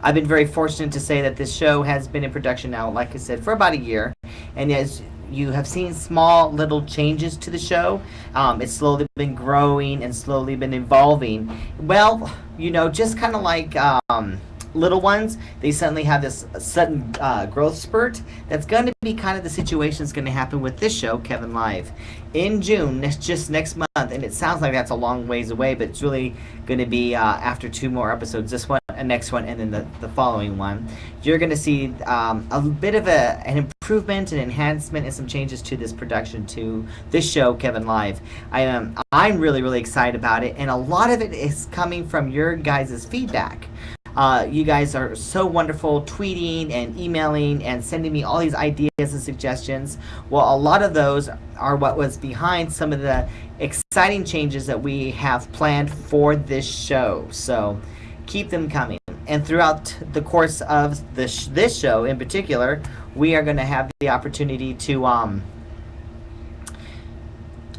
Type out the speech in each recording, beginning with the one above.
I've been very fortunate to say that this show has been in production now, like I said, for about a year. And as you have seen small little changes to the show, it's slowly been growing and slowly been evolving. Well, just kind of like little ones, they suddenly have this sudden growth spurt. That's going to be kind of the situation that's going to happen with this show, Kevin Live, in June, just next month. And it sounds like that's a long ways away, but it's really going to be after 2 more episodes. This one, and next one, and then the following one. You're going to see a bit of an improvement, an enhancement, and some changes to this production, to this show, Kevin Live. I'm really, really excited about it, and a lot of it is coming from your guys' feedback. You guys are so wonderful, tweeting and emailing and sending me all these ideas and suggestions. Well, a lot of those are what was behind some of the exciting changes that we have planned for this show. So keep them coming. And throughout the course of this show in particular, we are going to have the opportunity to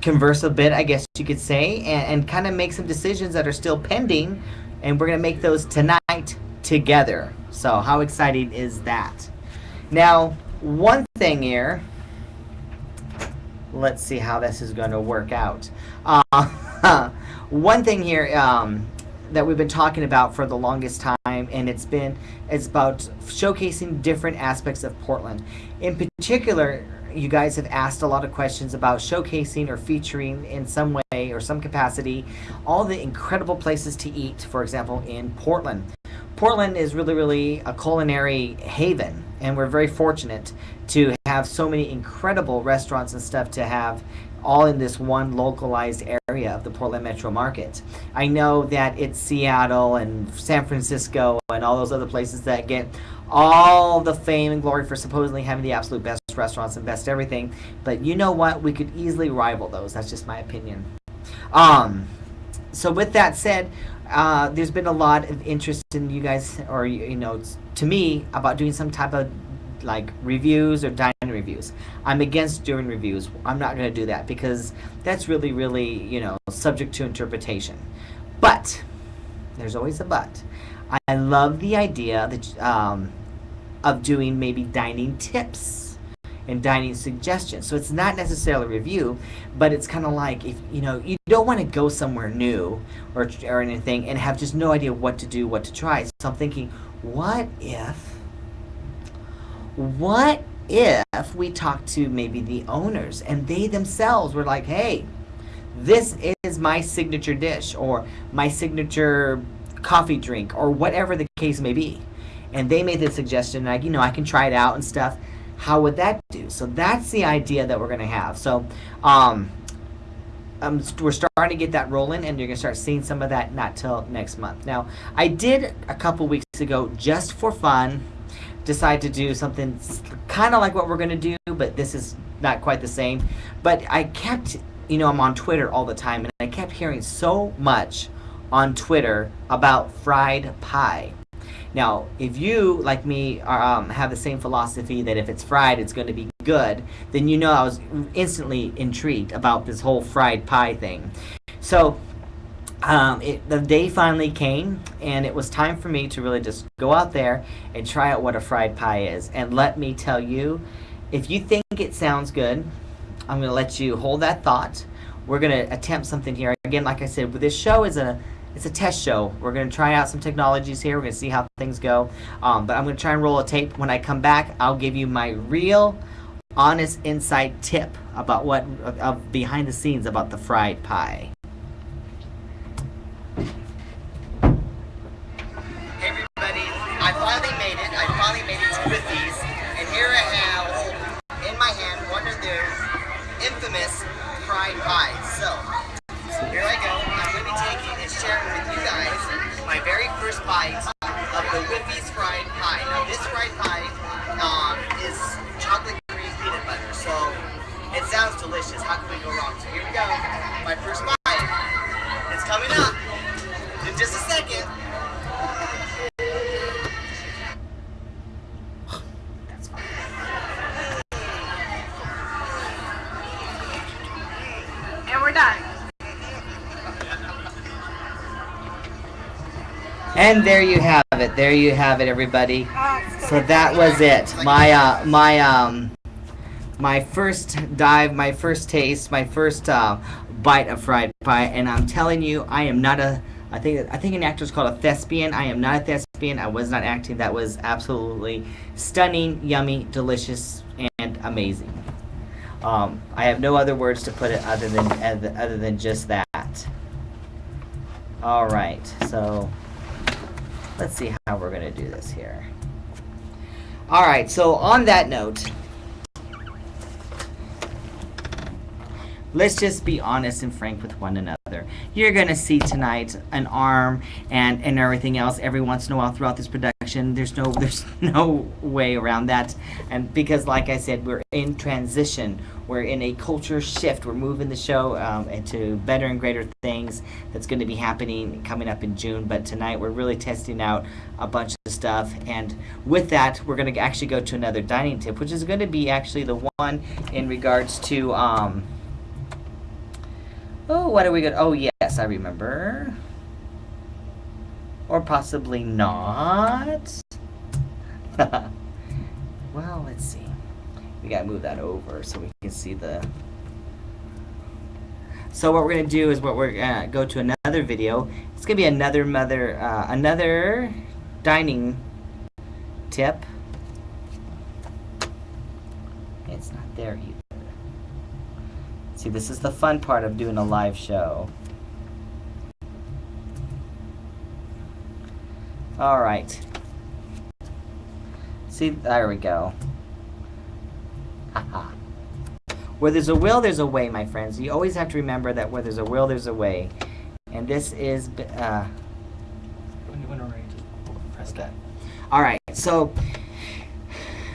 converse a bit, I guess you could say, and kind of make some decisions that are still pending. And we're going to make those tonight together. So how exciting is that? Now, one thing here, let's see how this is going to work out. One thing here that we've been talking about for the longest time, and it's about showcasing different aspects of Portland. In particular, you guys have asked a lot of questions about showcasing or featuring in some way or some capacity all the incredible places to eat, for example, in Portland. Portland is really, really a culinary haven, and we're very fortunate to have so many incredible restaurants and stuff to have all in this one localized area of the Portland metro market. I know that it's Seattle and San Francisco and all those other places that get all the fame and glory for supposedly having the absolute best restaurants and best everything, but you know what? We could easily rival those. That's just my opinion. So with that said, there's been a lot of interest in you guys, or to me, about doing some type of like reviews or dining reviews. I'm against doing reviews. I'm not going to do that because that's really, really, subject to interpretation. But there's always a but. I love the idea that of doing maybe dining tips and dining suggestions. So it's not necessarily a review, but it's kind of like if you don't want to go somewhere new or anything and have just no idea what to do, what to try. So I'm thinking, what if we talk to maybe the owners and they themselves were like, hey, this is my signature dish or my signature coffee drink or whatever the case may be, and they made the suggestion, and I can try it out and stuff. How would that do? So that's the idea that we're going to have. So we're starting to get that rolling, and you're going to start seeing some of that not till next month. Now, I did a couple weeks ago, just for fun, decide to do something kind of like what we're going to do, but this is not quite the same. But I kept, I'm on Twitter all the time, and I kept hearing so much on Twitter about fried pie. Now, if you, like me, have the same philosophy that if it's fried, it's going to be good, then I was instantly intrigued about this whole fried pie thing. So the day finally came, and it was time for me to really just go out there and try out what a fried pie is. And let me tell you, if you think it sounds good, I'm going to let you hold that thought. We're going to attempt something here. Again, like I said, this show is it's a test show. We're going to try out some technologies here. We're going to see how things go. But I'm going to try and roll a tape. When I come back, I'll give you my real, honest, inside tip about behind the scenes about the fried pie. Hey everybody, I finally made it. To Whiffies. And here I have in my hand one of their infamous fried pies. So, here I go. I'm going to be taking and sharing with you guys my very first bite of the Whiffies fried pie. Now this fried pie is chocolate cream peanut butter, so it sounds delicious. How can we go wrong? So here we go. My first bite. And there you have it. There you have it, everybody. So that was it. My first dive, my first taste, my first bite of fried pie, and I'm telling you, I am not a. I think an actor's called a thespian. I am not a thespian. I was not acting. That was absolutely stunning, yummy, delicious, and amazing. I have no other words to put it other than just that. All right, so let's see how we're gonna do this here. All right, so on that note, let's just be honest and frank with one another. You're going to see tonight an arm and everything else every once in a while throughout this production. There's no way around that. And because, like I said, we're in transition. We're in a culture shift. We're moving the show into better and greater things that's going to be happening coming up in June. But tonight we're really testing out a bunch of stuff. And with that, we're going to actually go to another dining tip, which is going to be actually the one in regards to... oh, what are we going to... Oh, yes, I remember. Or possibly not. Well, let's see. We got to move that over so we can see the... So what we're going to do is we're going to go to another video. It's going to be another dining tip. It's not there either. See, this is the fun part of doing a live show. All right. See, there we go. Haha. Where there's a will, there's a way, my friends. You always have to remember that where there's a will, there's a way. And this is... when we're ready, just press that. All right, so...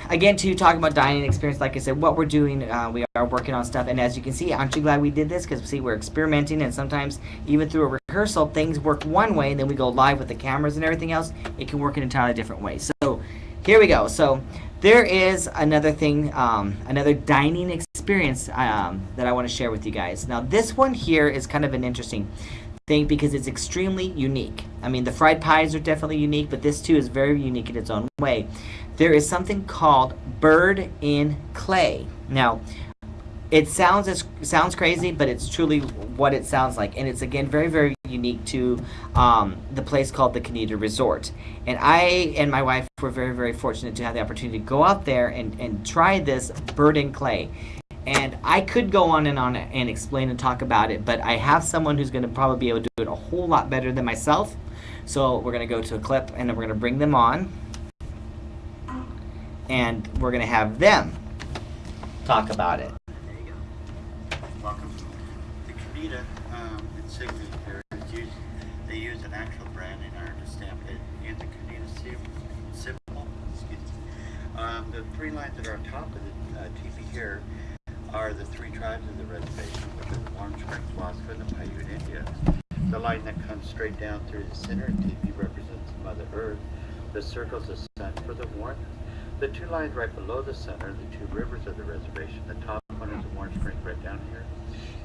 Again, to talk about dining experience, like I said, what we're doing, we are working on stuff. And as you can see, aren't you glad we did this? Because, see, we're experimenting. And sometimes, even through a rehearsal, things work one way. And then we go live with the cameras and everything else. It can work in an entirely different way. So, here we go. So, there is another thing, another dining experience that I want to share with you guys. Now, this one here is kind of an interesting thing because it's extremely unique. I mean, the fried pies are definitely unique, but this, too, is very unique in its own way. There is something called bird in clay. Now, it sounds crazy, but it's truly what it sounds like. And it's, again, very, very unique to the place called the Kahneeta Resort. And I and my wife were very, very fortunate to have the opportunity to go out there and try this bird in clay. And I could go on and explain and talk about it, but I have someone who's going to probably be able to do it a whole lot better than myself. So we're going to go to a clip, and then we're going to bring them on. And we're going to have them talk about it. There you go. Welcome. The Kahneeta insignia here is used. They use an actual branding iron to stamp it in the Kahneeta symbol. Excuse me. The three lines that are on top of the teepee here are the three tribes of the reservation, which are the Warm Springs, Wasco, and the Paiute Indians. The line that comes straight down through the center of teepee represents Mother Earth. The circle's the sun for the warmth. The two lines right below the center are the two rivers of the reservation. The top one is the Warm Spring right down here.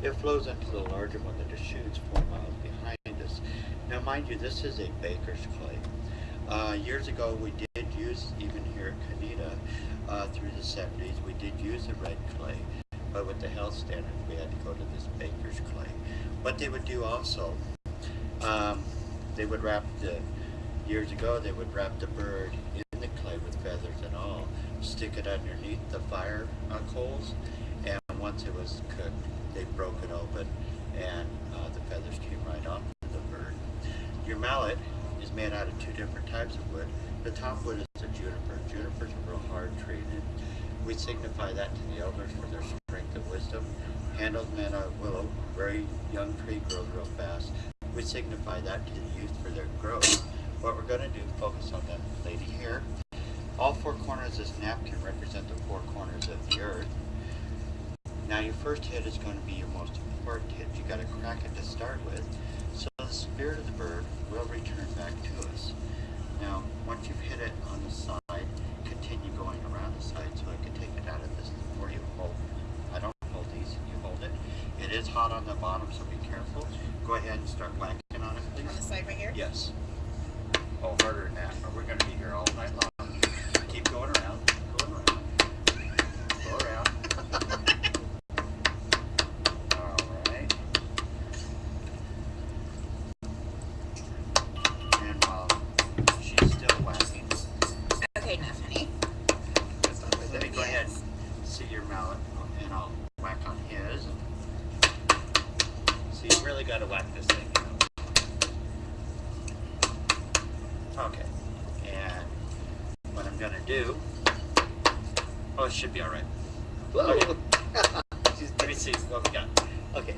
It flows into the larger one, the Deschutes, 4 miles behind us. Now, mind you, this is a baker's clay. Years ago, we did use, even here at Kahneeta, through the 70s, we did use the red clay. But with the health standards, we had to go to this baker's clay. What they would do also, they would wrap years ago, they would wrap the bird in the clay with feathers and all, stick it underneath the fire coals, and once it was cooked, they broke it open, and the feathers came right off of the bird. Your mallet is made out of two different types of wood. The top wood is a juniper. Juniper's a real hard tree, and we signify that to the elders for their strength and wisdom. Handles made out of willow, very young tree, grows real fast. We signify that to the youth for their growth. What we're going to do, focus on that lady here. All four corners of this napkin represent the four corners of the earth. Now your first hit is going to be your most important hit. You got to crack it to start with, so the spirit of the bird will return back to us. Now, once you've hit it on the side, continue going around the side so I can take it out of this for you. Hold. I don't hold these, you hold it. It is hot on the bottom, so be careful. Go ahead and start whacking on it, please. On the side right here? Yes. Oh, harder than that, or we're going to be here all night long. Keep going around, going around, go around. All right. And while she's still waxing, Okay, now, honey. let me go ahead and see your mallet, and I'll whack on his. And see, you really got to whack this thing. Okay, and what I'm gonna do, oh, it should be all right. Okay. Let me see what we got. Okay.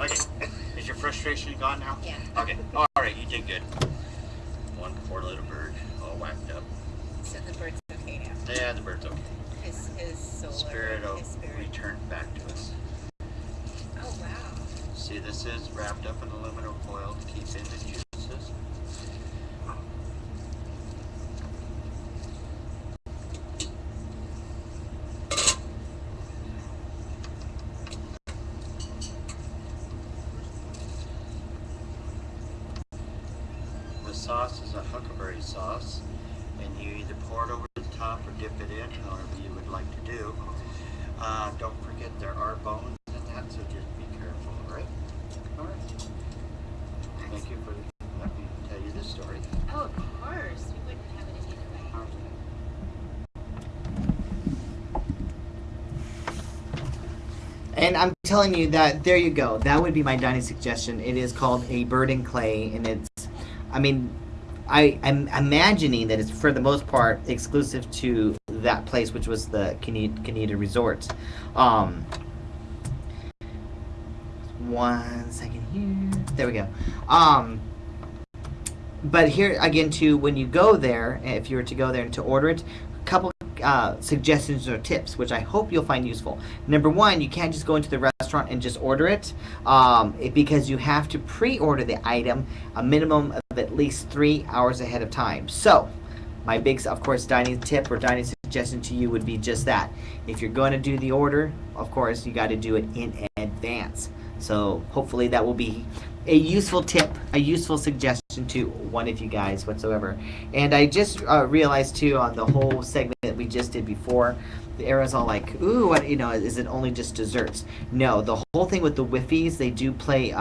Is your frustration gone now? Yeah. Okay, all right, you did good. One poor little bird, all whacked up. So the bird's okay now. Yeah, the bird's okay. His soul, Spirit will his spirit. return back to us. Oh wow. See, this is wrapped up in aluminum foil to keep in the juices. The sauce is a huckleberry sauce, and you either pour it over the top or dip it in, however you would like to do. Don't forget there are bones in that, so just be careful, all right? All right. Thank you for letting me tell you this story. Oh, of course. We wouldn't have it any other way. And I'm telling you that there you go. That would be my dining suggestion. It is called a bird and clay, and it's, I mean, I'm imagining that it's for the most part exclusive to that place, which was the Kahneeta Resort. 1 second here. There we go. But here again, too, when you go there, if you were to go there and to order it, a couple suggestions or tips, which I hope you'll find useful. Number one, you can't just go into the restaurant and just order it, because you have to pre-order the item a minimum of at least 3 hours ahead of time. So, my big, of course, dining tip or dining suggestion to you would be just that. If you're going to do the order, of course, you got to do it in advance. So, hopefully that will be a useful tip, a useful suggestion to one of you guys whatsoever. And I just realized too on the whole segment that we just did before, the arrow's all like, ooh, what, is it only just desserts? No, the whole thing with the Whiffies, they do play,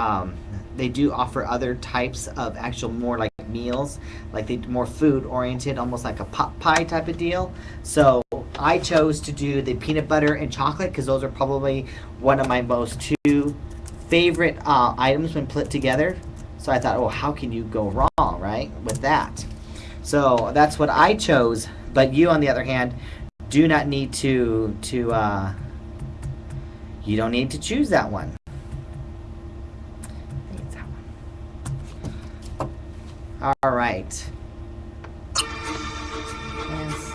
they do offer other types of actual more like meals, like they more food oriented, almost like a pot pie type of deal. So I chose to do the peanut butter and chocolate because those are probably one of my most two favorite items when put together. So I thought, oh, how can you go wrong, right, with that? So that's what I chose. But you, on the other hand, do not need to you don't need to choose that one. I think it's that one. All right. Yes.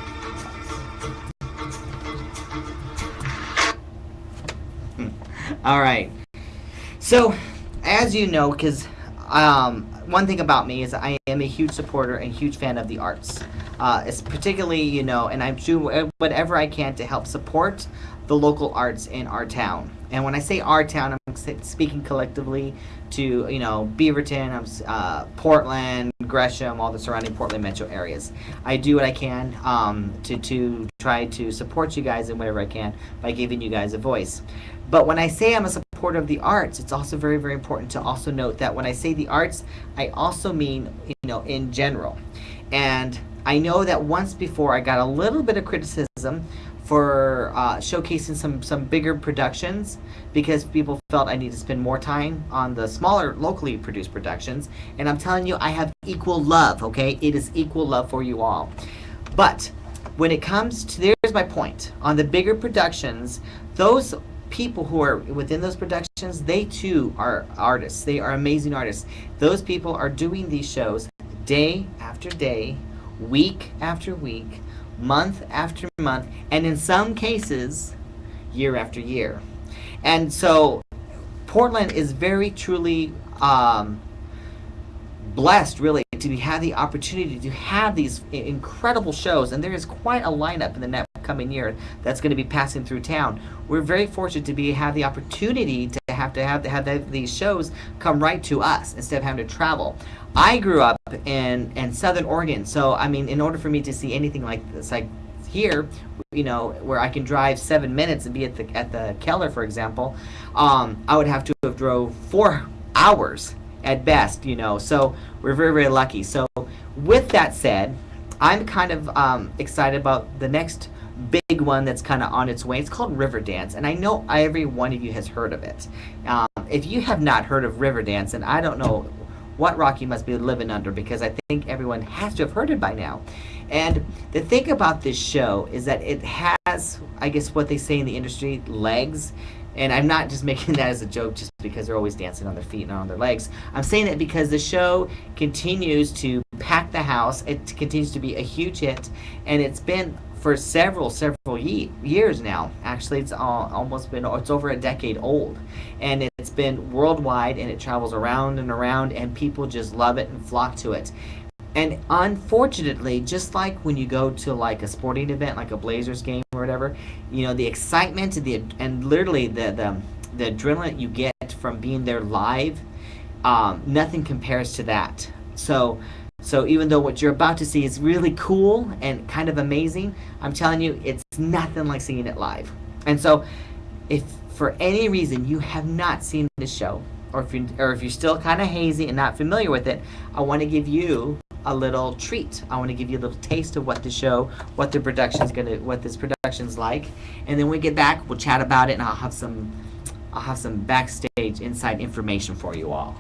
All right. So, as you know, because one thing about me is I am a huge supporter and huge fan of the arts. It's particularly, and I do whatever I can to help support the local arts in our town. And when I say our town, I'm speaking collectively to, Beaverton, Portland, Gresham, all the surrounding Portland metro areas. I do what I can to try to support you guys in whatever I can by giving you guys a voice. But when I say I'm a supporter of the arts, it's also very, very important to also note that when I say the arts, I also mean, in general. And I know that once before I got a little bit of criticism for showcasing some bigger productions because people felt I need to spend more time on the smaller locally produced productions. And I'm telling you, I have equal love, okay? It is equal love for you all. But when it comes to, there's my point, on the bigger productions, those people who are within those productions, they too are artists. They are amazing artists. Those people are doing these shows day after day, week after week, month after month, and in some cases, year after year. And so Portland is very truly blessed, really, to have the opportunity to have these incredible shows, and there is quite a lineup in the coming year that's going to be passing through town. We're very fortunate to have the opportunity to have these shows come right to us instead of having to travel. I grew up in Southern Oregon, so I mean, in order for me to see anything like this, like here, where I can drive 7 minutes and be at the Keller, for example, I would have to have drove 4 hours at best. So we're very, very lucky. So with that said, I'm kind of excited about the next big one that's kind of on its way. It's called Riverdance, and I know every one of you has heard of it. If you have not heard of Riverdance, and I don't know what rock you must be living under, because I think everyone has to have heard it by now. And the thing about this show is that it has, I guess what they say in the industry, legs. And I'm not just making that as a joke just because they're always dancing on their feet and on their legs. I'm saying that because the show continues to pack the house. It continues to be a huge hit, and it's been for several years now. Actually, it's over a decade old, and it's been worldwide, and it travels around and around, and people just love it and flock to it. And unfortunately, just like when you go to like a sporting event, like a Blazers game or whatever, the excitement and literally the adrenaline you get from being there live, nothing compares to that. So even though what you're about to see is really cool and kind of amazing, I'm telling you, it's nothing like seeing it live. And so, if for any reason you have not seen this show, or if you're still kind of hazy and not familiar with it, I want to give you a little treat. I want to give you a little taste of what the show, what this production's like, and then when we get back, we'll chat about it, and I'll have some backstage inside information for you all.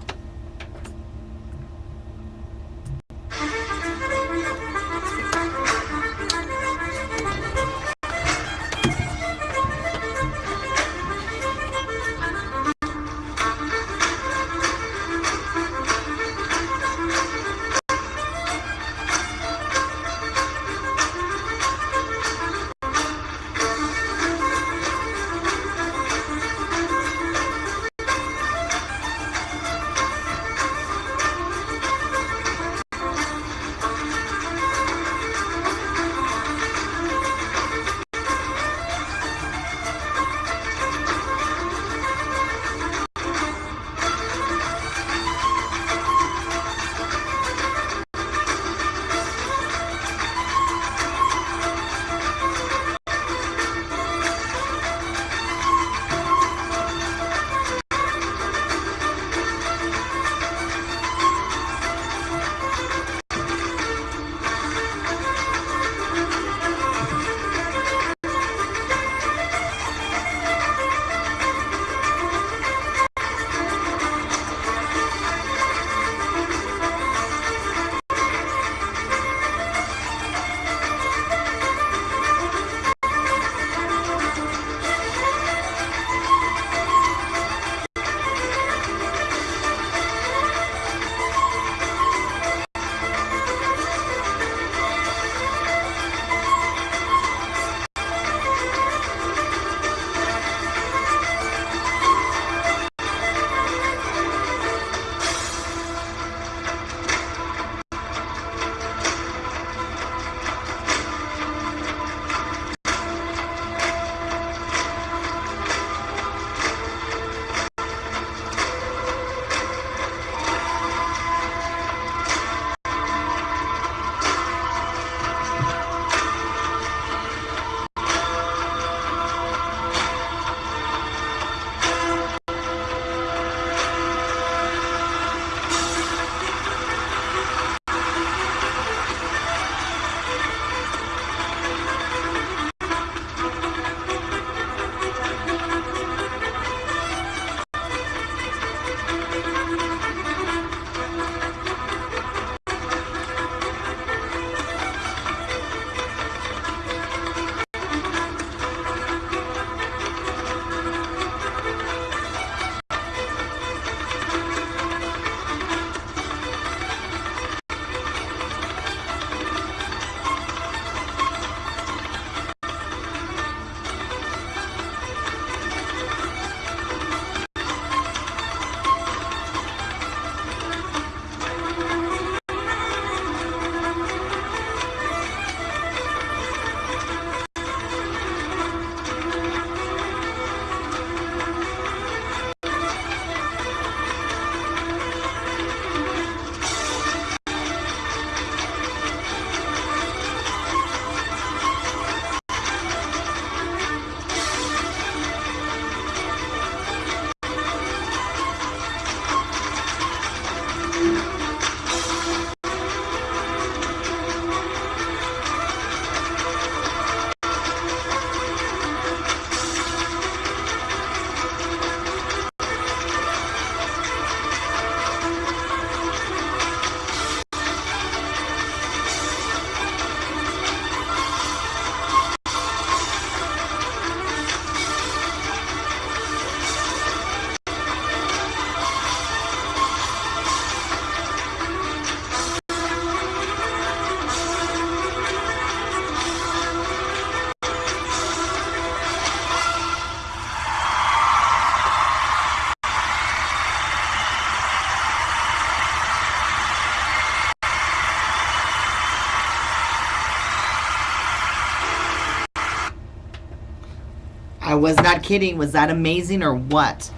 I was not kidding. Was that amazing or what?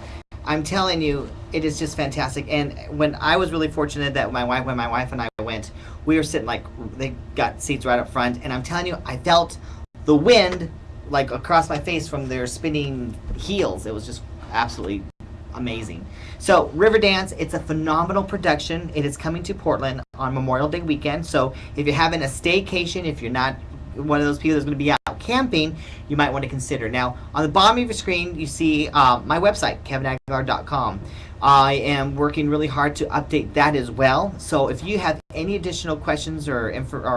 I'm telling you, it is just fantastic. And when I was really fortunate that when my wife and I went, we were sitting like they got seats right up front, and I'm telling you, I felt the wind like across my face from their spinning heels. It was just absolutely amazing. So Riverdance, it's a phenomenal production. It is coming to Portland on Memorial Day weekend. So if you're having a staycation, if you're not one of those people that's going to be out camping, you might want to consider. Now, on the bottom of your screen, you see my website, kevinaguilar.com. I am working really hard to update that as well. So if you have any additional questions or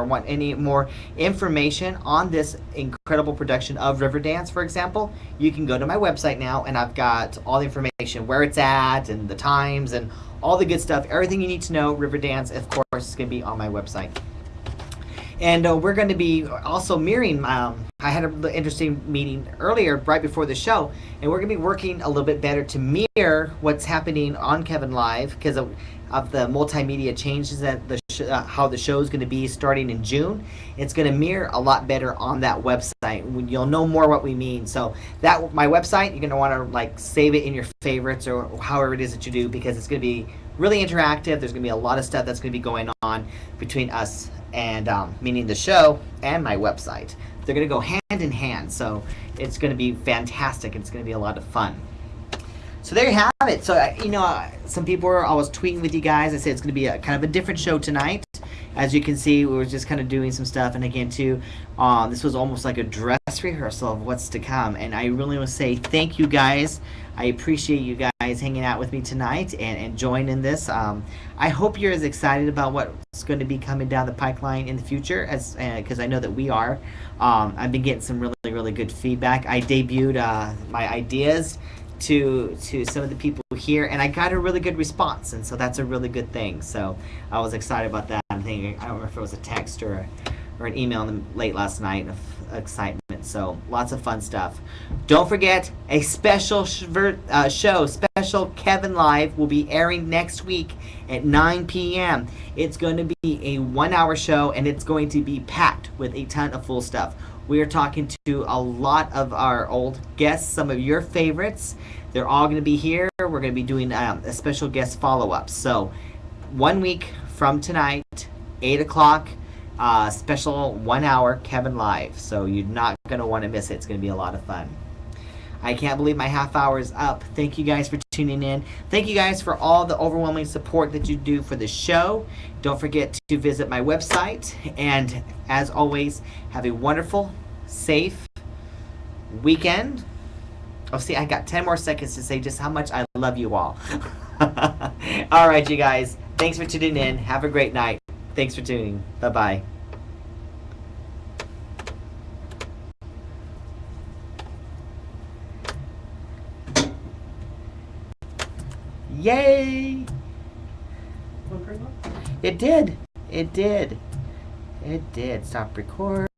want any more information on this incredible production of Riverdance, for example, you can go to my website now, and I've got all the information, where it's at and the times and all the good stuff. Everything you need to know, Riverdance, of course, is going to be on my website. And we're going to be also mirroring. I had an interesting meeting earlier, right before the show, and we're going to be working a little bit better to mirror what's happening on Kevin Live because of the multimedia changes that how the show is going to be starting in June. It's going to mirror a lot better on that website. You'll know more what we mean. So that my website, you're going to want to like save it in your favorites or however it is that you do, because it's going to be really interactive. There's going to be a lot of stuff that's going to be going on between us and meaning the show and my website. They're going to go hand in hand, so it's going to be fantastic. It's going to be a lot of fun. So there you have it. So some people were always tweeting with you guys. I said it's going to be a kind of a different show tonight. As you can see, we were just kind of doing some stuff, and again too, this was almost like a dress rehearsal of what's to come. And I really want to say thank you guys. I appreciate you guys hanging out with me tonight and joining this. I hope you're as excited about what's going to be coming down the pipeline in the future as because I know that we are. I've been getting some really, really good feedback. I debuted my ideas to some of the people here, and I got a really good response, and so that's a really good thing. So I was excited about that. I'm thinking, I don't remember if it was a text or an email late last night of excitement. So lots of fun stuff. Don't forget, a special show, special Kevin Live, will be airing next week at 9 p.m. It's going to be a 1-hour show, and it's going to be packed with a ton of full stuff. We are talking to a lot of our old guests, some of your favorites. They're all going to be here. We're going to be doing a special guest follow-up. So 1 week from tonight, 8 o'clock, special 1-hour Kevin Live. So you're not going to want to miss it. It's going to be a lot of fun. I can't believe my half hour is up. Thank you guys for tuning in. Thank you guys for all the overwhelming support that you do for the show. Don't forget to visit my website. And as always, have a wonderful, safe weekend. Oh, see, I got 10 more seconds to say just how much I love you all. All right, you guys. Thanks for tuning in. Have a great night. Thanks for tuning. Bye-bye. Yay! It did. It did. It did. Stop record.